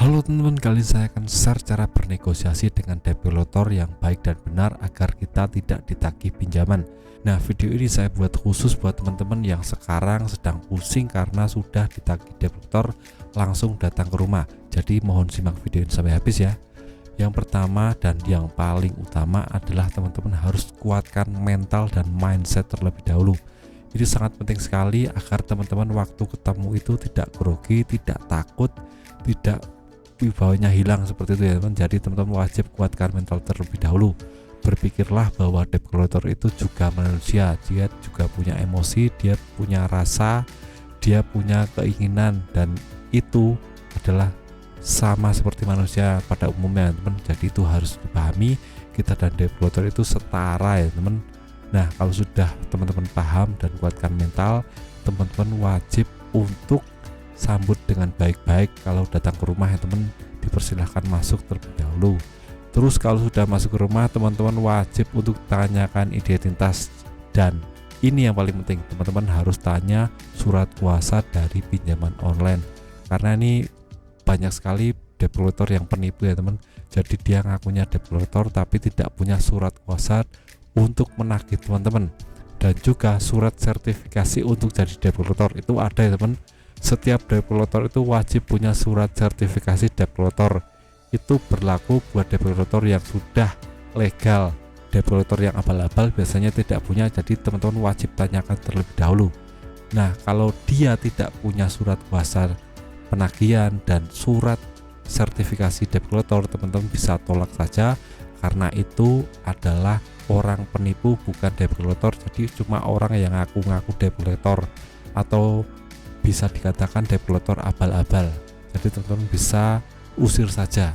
Halo teman-teman, kali ini saya akan share cara bernegosiasi dengan developer yang baik dan benar agar kita tidak ditagih pinjaman. Nah, video ini saya buat khusus buat teman-teman yang sekarang sedang pusing karena sudah ditagih developer langsung datang ke rumah. Jadi mohon simak video ini sampai habis ya. Yang pertama dan yang paling utama adalah teman-teman harus kuatkan mental dan mindset terlebih dahulu. Ini sangat penting sekali agar teman-teman waktu ketemu itu tidak grogi, tidak takut, tidak wibawanya hilang seperti itu ya teman. Jadi teman-teman wajib kuatkan mental terlebih dahulu. Berpikirlah bahwa debt collector itu juga manusia, dia juga punya emosi, dia punya rasa, dia punya keinginan, dan itu adalah sama seperti manusia pada umumnya teman. Jadi itu harus dipahami, kita dan debt collector itu setara ya teman. Nah, kalau sudah teman-teman paham dan kuatkan mental, teman-teman wajib untuk sambut dengan baik-baik. Kalau datang ke rumah ya teman, dipersilahkan masuk terlebih dahulu. Terus kalau sudah masuk ke rumah, teman-teman wajib untuk tanyakan identitas, dan ini yang paling penting, teman-teman harus tanya surat kuasa dari pinjaman online, karena ini banyak sekali debt collector yang penipu ya teman. Jadi dia ngakunya debt collector tapi tidak punya surat kuasa untuk menagih teman-teman, dan juga surat sertifikasi untuk jadi debt collector itu ada ya teman. Setiap debt collector itu wajib punya surat sertifikasi debt collector. Itu berlaku buat debt collector yang sudah legal. Debt collector yang abal-abal biasanya tidak punya, jadi teman-teman wajib tanyakan terlebih dahulu. Nah, kalau dia tidak punya surat kuasa penagihan dan surat sertifikasi debt collector, teman-teman bisa tolak saja, karena itu adalah orang penipu, bukan debt collector. Jadi cuma orang yang ngaku-ngaku debt collector, atau bisa dikatakan debt collector abal-abal. Jadi teman-teman bisa usir saja.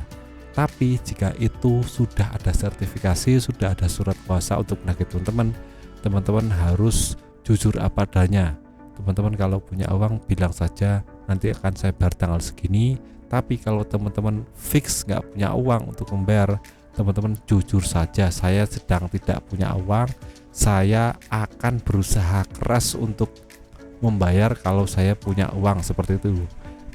Tapi jika itu sudah ada sertifikasi, sudah ada surat kuasa untuk menagih teman-teman, teman-teman harus jujur apa adanya. Teman-teman kalau punya uang bilang saja, nanti akan saya bayar tanggal segini. Tapi kalau teman-teman fix nggak punya uang untuk membayar, teman-teman jujur saja, saya sedang tidak punya uang, saya akan berusaha keras untuk membayar kalau saya punya uang, seperti itu.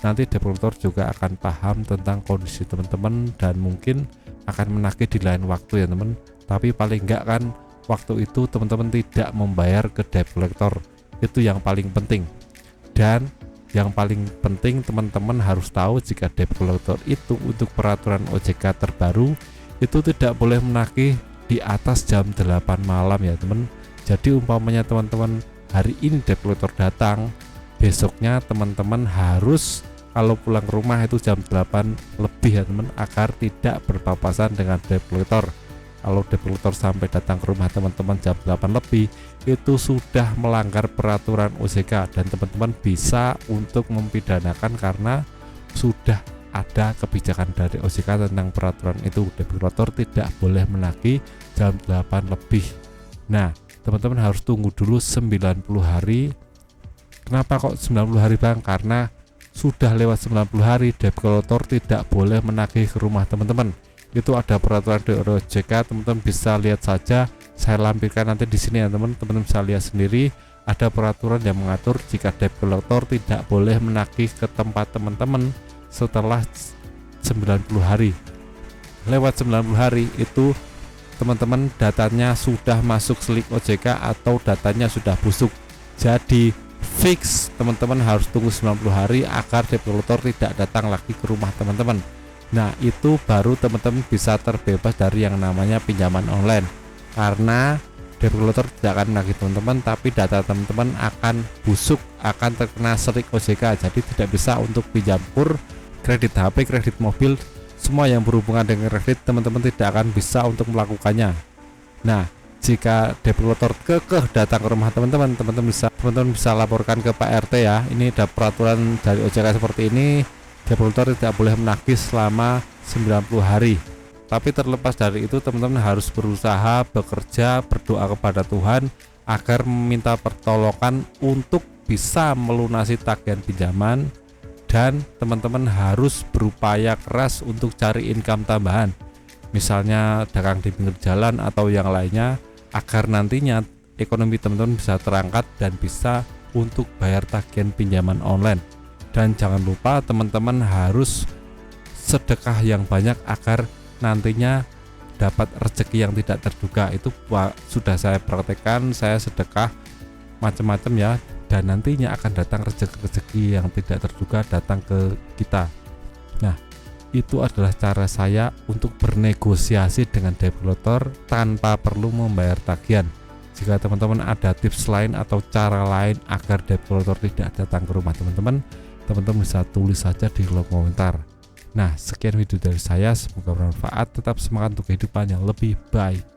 Nanti debt collector juga akan paham tentang kondisi teman-teman dan mungkin akan menagih di lain waktu ya teman. Tapi paling enggak kan waktu itu teman-teman tidak membayar ke debt collector, itu yang paling penting. Dan yang paling penting teman-teman harus tahu, jika debt collector itu untuk peraturan OJK terbaru itu tidak boleh menagih di atas jam 8 malam ya teman. Jadi umpamanya teman-teman hari ini debt collector datang, besoknya teman-teman harus kalau pulang ke rumah itu jam 8 lebih ya teman, agar tidak berpapasan dengan debt collector. Kalau debt collector sampai datang ke rumah teman-teman jam 8 lebih, itu sudah melanggar peraturan OJK, dan teman-teman bisa untuk mempidanakan karena sudah ada kebijakan dari OJK tentang peraturan itu. Debt collector tidak boleh menagih jam 8 lebih. Nah, teman-teman harus tunggu dulu 90 hari. Kenapa kok 90 hari bang? Karena sudah lewat 90 hari debt collector tidak boleh menagih ke rumah teman-teman. Itu ada peraturan dari OJK, teman-teman bisa lihat saja, saya lampirkan nanti di sini ya teman-teman bisa lihat sendiri. Ada peraturan yang mengatur jika debt collector tidak boleh menagih ke tempat teman-teman setelah 90 hari. Lewat 90 hari itu teman-teman datanya sudah masuk slik OJK atau datanya sudah busuk. Jadi fix teman-teman harus tunggu 90 hari agar debt collector tidak datang lagi ke rumah teman-teman. Nah, itu baru teman-teman bisa terbebas dari yang namanya pinjaman online, karena debt collector tidak akan menagih teman-teman, tapi data teman-teman akan busuk, akan terkena slik OJK. Jadi tidak bisa untuk pinjam kur, kredit HP, kredit mobil, semua yang berhubungan dengan kredit teman-teman tidak akan bisa untuk melakukannya. Nah, jika debt collector kekeh datang ke rumah teman-teman, teman-teman bisa laporkan ke Pak RT ya. Ini ada peraturan dari OJK seperti ini, debt collector tidak boleh menagih selama 90 hari. Tapi terlepas dari itu, teman-teman harus berusaha, bekerja, berdoa kepada Tuhan agar meminta pertolongan untuk bisa melunasi tagihan pinjaman. Dan teman-teman harus berupaya keras untuk cari income tambahan, misalnya dagang di pinggir jalan atau yang lainnya, agar nantinya ekonomi teman-teman bisa terangkat dan bisa untuk bayar tagihan pinjaman online. Dan jangan lupa teman-teman harus sedekah yang banyak agar nantinya dapat rezeki yang tidak terduga. Itu sudah saya praktekkan, saya sedekah macam-macam ya, dan nantinya akan datang rezeki-rezeki yang tidak terduga datang ke kita. Nah, itu adalah cara saya untuk bernegosiasi dengan developer tanpa perlu membayar tagihan. Jika teman-teman ada tips lain atau cara lain agar developer tidak datang ke rumah teman-teman bisa tulis saja di kolom komentar. Nah, sekian video dari saya, semoga bermanfaat. Tetap semangat untuk kehidupan yang lebih baik.